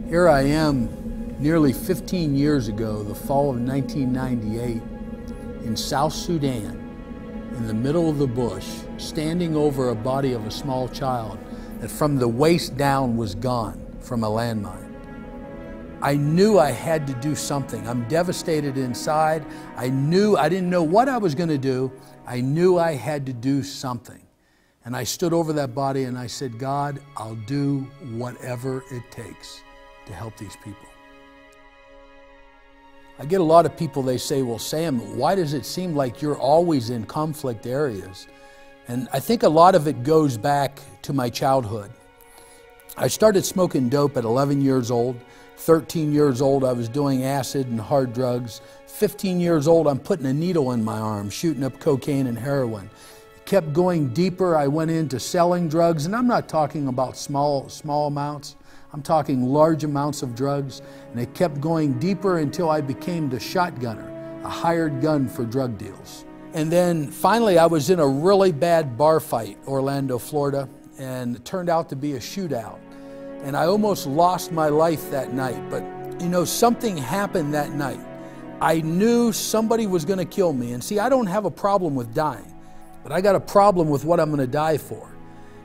Here I am, nearly 15 years ago, the fall of 1998, in South Sudan, in the middle of the bush, standing over a body of a small child that from the waist down was gone from a landmine. I knew I had to do something. I'm devastated inside. I didn't know what I was going to do. I knew I had to do something. And I stood over that body and I said, God, I'll do whatever it takes to help these people. I get a lot of people, they say, well, Sam, why does it seem like you're always in conflict areas? And I think a lot of it goes back to my childhood. I started smoking dope at 11 years old. 13 years old, I was doing acid and hard drugs. 15 years old, I'm putting a needle in my arm, shooting up cocaine and heroin. It kept going deeper. I went into selling drugs, and I'm not talking about small amounts. I'm talking large amounts of drugs, and it kept going deeper until I became the shotgunner, a hired gun for drug deals. And then finally I was in a really bad bar fight, Orlando, Florida, and it turned out to be a shootout. And I almost lost my life that night, but you know, something happened that night. I knew somebody was going to kill me, and see, I don't have a problem with dying, but I got a problem with what I'm going to die for.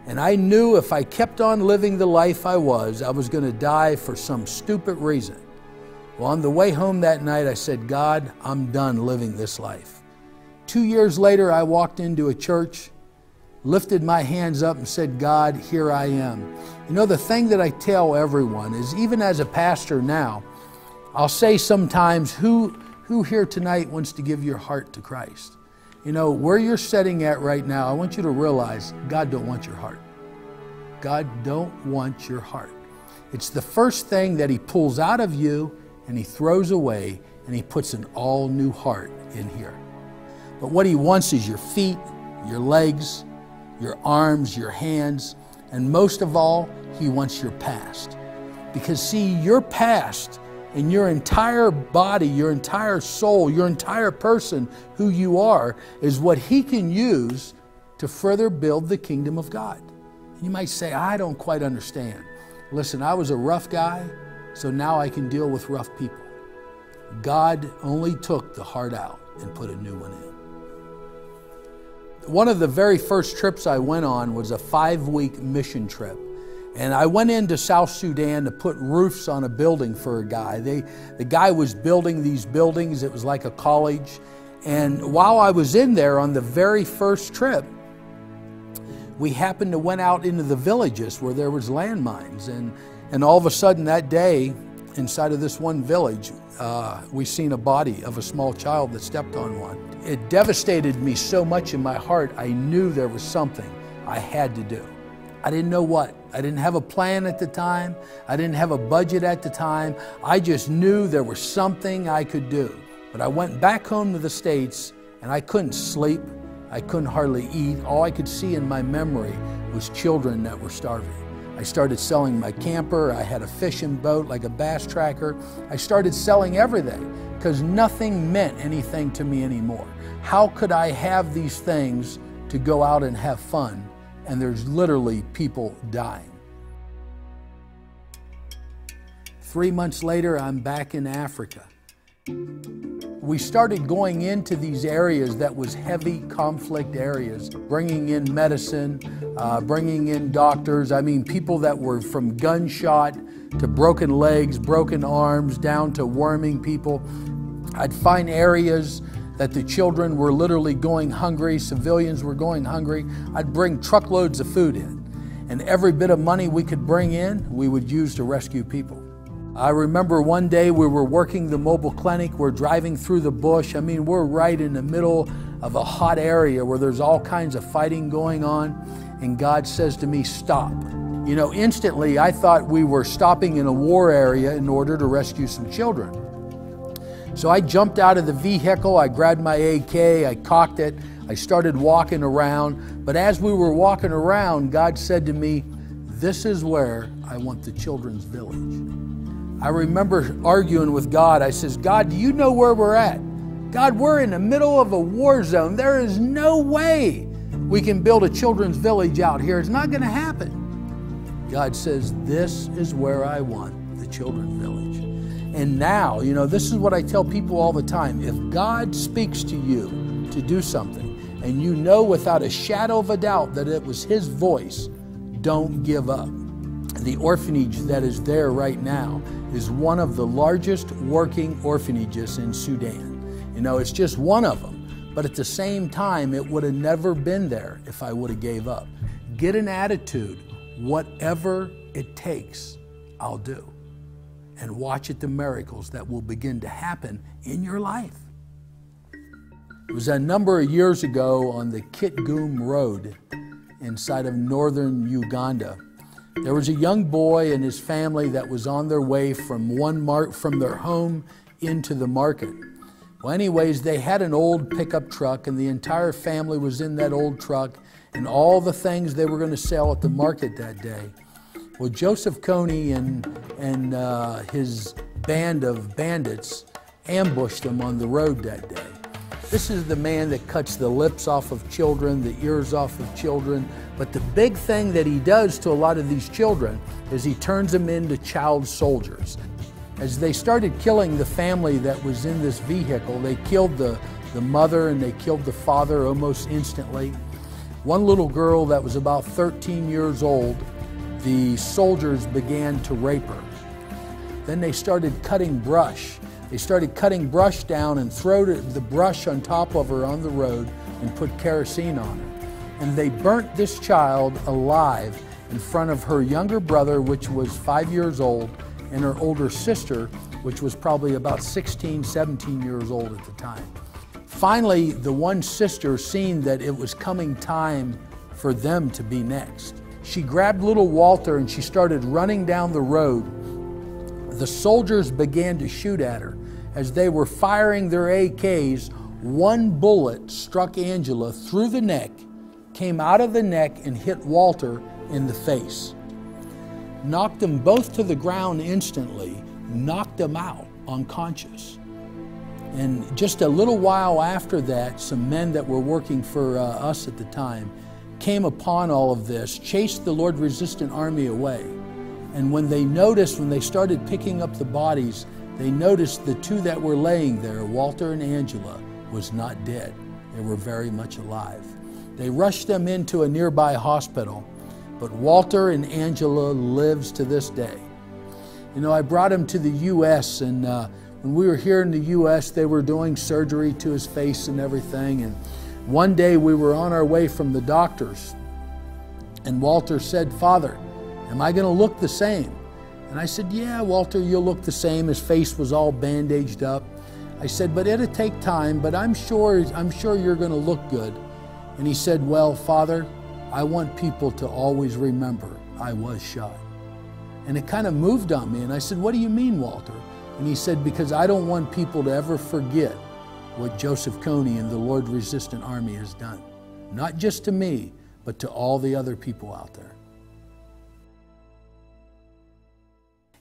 And I knew if I kept on living the life I was going to die for some stupid reason. Well, on the way home that night, I said, God, I'm done living this life. 2 years later, I walked into a church, lifted my hands up and said, God, here I am. You know, the thing that I tell everyone is, even as a pastor now, I'll say sometimes, who here tonight wants to give your heart to Christ? You know, where you're sitting at right now, I want you to realize God don't want your heart. God don't want your heart. It's the first thing that He pulls out of you and He throws away, and He puts an all new heart in here. But what He wants is your feet, your legs, your arms, your hands, and most of all, He wants your past. Because see, your past and your entire body, your entire soul, your entire person, who you are, is what He can use to further build the kingdom of God. You might say, I don't quite understand. Listen, I was a rough guy, so now I can deal with rough people. God only took the heart out and put a new one in. One of the very first trips I went on was a 5-week mission trip. And I went into South Sudan to put roofs on a building for a guy. The guy was building these buildings. It was like a college. And while I was in there on the very first trip, we happened to went out into the villages where there was landmines. And all of a sudden that day, inside of this one village, we seen a body of a small child that stepped on one. It devastated me so much in my heart, I knew there was something I had to do. I didn't know what. I didn't have a plan at the time. I didn't have a budget at the time. I just knew there was something I could do. But I went back home to the States and I couldn't sleep. I couldn't hardly eat. All I could see in my memory was children that were starving. I started selling my camper. I had a fishing boat like a bass tracker. I started selling everything because nothing meant anything to me anymore. How could I have these things to go out and have fun, and there's literally people dying? 3 months later, I'm back in Africa. We started going into these areas that was heavy conflict areas, bringing in medicine, bringing in doctors. I mean, people that were from gunshot to broken legs, broken arms, down to worming people. I'd find areas that the children were literally going hungry, civilians were going hungry. I'd bring truckloads of food in, and every bit of money we could bring in, we would use to rescue people. I remember one day we were working the mobile clinic, we're driving through the bush. I mean, we're right in the middle of a hot area where there's all kinds of fighting going on, and God says to me, stop. You know, instantly I thought we were stopping in a war area in order to rescue some children. So I jumped out of the vehicle, I grabbed my AK, I cocked it, I started walking around. But as we were walking around, God said to me, this is where I want the children's village. I remember arguing with God. I says, God, do you know where we're at? God, we're in the middle of a war zone. There is no way we can build a children's village out here. It's not going to happen. God says, this is where I want the children's village. And now, you know, this is what I tell people all the time. If God speaks to you to do something, and you know without a shadow of a doubt that it was His voice, don't give up. The orphanage that is there right now is one of the largest working orphanages in Sudan. You know, it's just one of them, but at the same time, it would have never been there if I would have gave up. Get an attitude, whatever it takes, I'll do. And watch at the miracles that will begin to happen in your life. It was a number of years ago on the Kitgum Road inside of northern Uganda. There was a young boy and his family that was on their way from their home into the market. Well, anyways, they had an old pickup truck, and the entire family was in that old truck, and all the things they were going to sell at the market that day. Well, Joseph Kony and his band of bandits ambushed them on the road that day. This is the man that cuts the lips off of children, the ears off of children. But the big thing that he does to a lot of these children is he turns them into child soldiers. As they started killing the family that was in this vehicle, they killed the mother and they killed the father almost instantly. One little girl that was about 13 years old, the soldiers began to rape her. Then they started cutting brush. They started cutting brush down and throw the brush on top of her on the road and put kerosene on her. And they burnt this child alive in front of her younger brother, which was 5 years old, and her older sister, which was probably about 16, 17 years old at the time. Finally, the one sister seen that it was coming time for them to be next. She grabbed little Walter and she started running down the road. The soldiers began to shoot at her. As they were firing their AKs, one bullet struck Angela through the neck, came out of the neck and hit Walter in the face. Knocked them both to the ground instantly, knocked them out unconscious. And just a little while after that, some men that were working for us at the time came upon all of this, chased the Lord resistant army away. And when they started picking up the bodies, they noticed the two that were laying there, Walter and Angela, was not dead. They were very much alive. They rushed them into a nearby hospital, but Walter and Angela lives to this day. You know, I brought him to the U.S., and when we were here in the U.S., they were doing surgery to his face and everything. And one day we were on our way from the doctors, and Walter said, "Father, am I going to look the same?" And I said, "Yeah, Walter, you'll look the same." His face was all bandaged up. I said, "But it'll take time, but I'm sure you're going to look good." And he said, "Well, Father, I want people to always remember I was shot." And it kind of moved on me. And I said, "What do you mean, Walter?" And he said, "Because I don't want people to ever forget what Joseph Kony and the Lord Resistant Army has done. Not just to me, but to all the other people out there."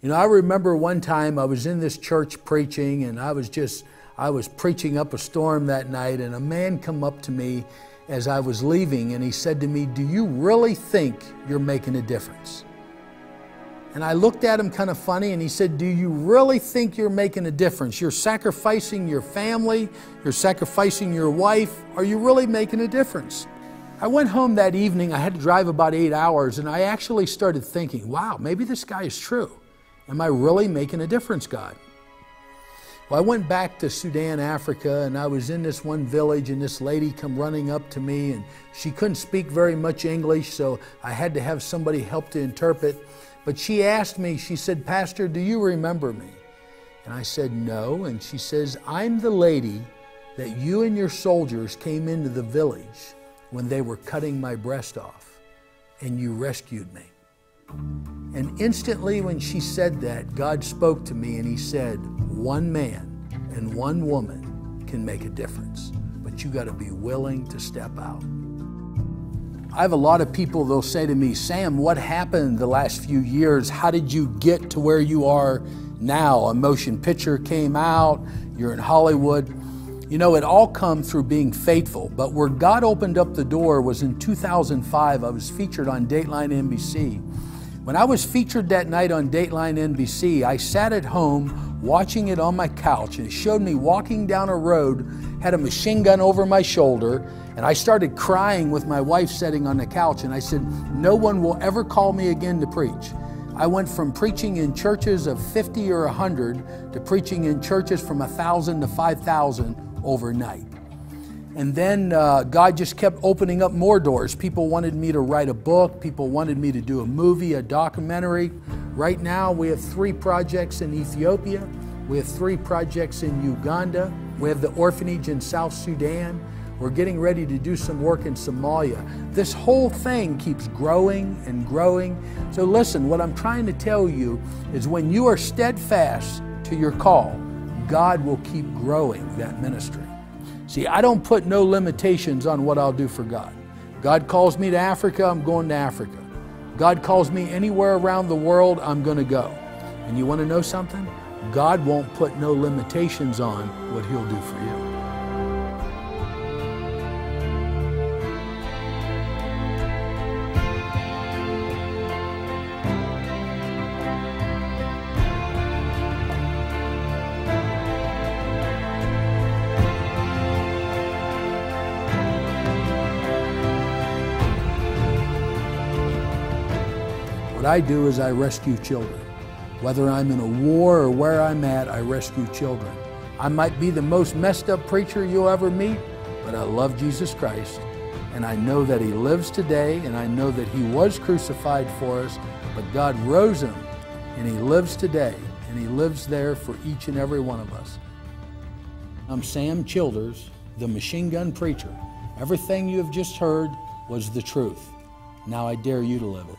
You know, I remember one time I was in this church preaching, and I was preaching up a storm that night, and a man come up to me as I was leaving, and he said to me, "Do you really think you're making a difference?" And I looked at him kind of funny, and he said, "Do you really think you're making a difference? You're sacrificing your family, you're sacrificing your wife. Are you really making a difference?" I went home that evening. I had to drive about 8 hours, and I actually started thinking, wow, maybe this guy is true. Am I really making a difference, God? Well, I went back to Sudan, Africa, and I was in this one village, and this lady come running up to me, and she couldn't speak very much English, so I had to have somebody help to interpret. But she asked me, she said, "Pastor, do you remember me?" And I said, "No." And she says, "I'm the lady that you and your soldiers came into the village when they were cutting my breast off, and you rescued me." And instantly when she said that, God spoke to me and He said, one man and one woman can make a difference, but you got to be willing to step out. I have a lot of people, they'll say to me, "Sam, what happened the last few years? How did you get to where you are now? A motion picture came out, you're in Hollywood." You know, it all come through being faithful, but where God opened up the door was in 2005. I was featured on Dateline NBC When I was featured that night on Dateline NBC, I sat at home watching it on my couch, and it showed me walking down a road, had a machine gun over my shoulder, and I started crying with my wife sitting on the couch, and I said, no one will ever call me again to preach. I went from preaching in churches of 50 or 100 to preaching in churches from 1,000 to 5,000 overnight. And then God just kept opening up more doors. People wanted me to write a book. People wanted me to do a movie, a documentary. Right now, we have 3 projects in Ethiopia. We have 3 projects in Uganda. We have the orphanage in South Sudan. We're getting ready to do some work in Somalia. This whole thing keeps growing and growing. So listen, what I'm trying to tell you is when you are steadfast to your call, God will keep growing that ministry. See, I don't put no limitations on what I'll do for God. God calls me to Africa, I'm going to Africa. God calls me anywhere around the world, I'm going to go. And you want to know something? God won't put no limitations on what He'll do for you. What I do is I rescue children. Whether I'm in a war or where I'm at, I rescue children. I might be the most messed up preacher you'll ever meet, but I love Jesus Christ, and I know that He lives today, and I know that He was crucified for us, but God rose Him, and He lives today, and He lives there for each and every one of us. I'm Samem Childersem, the machine gun preacher. Everything you have just heard was the truth. Now I dare you to live it.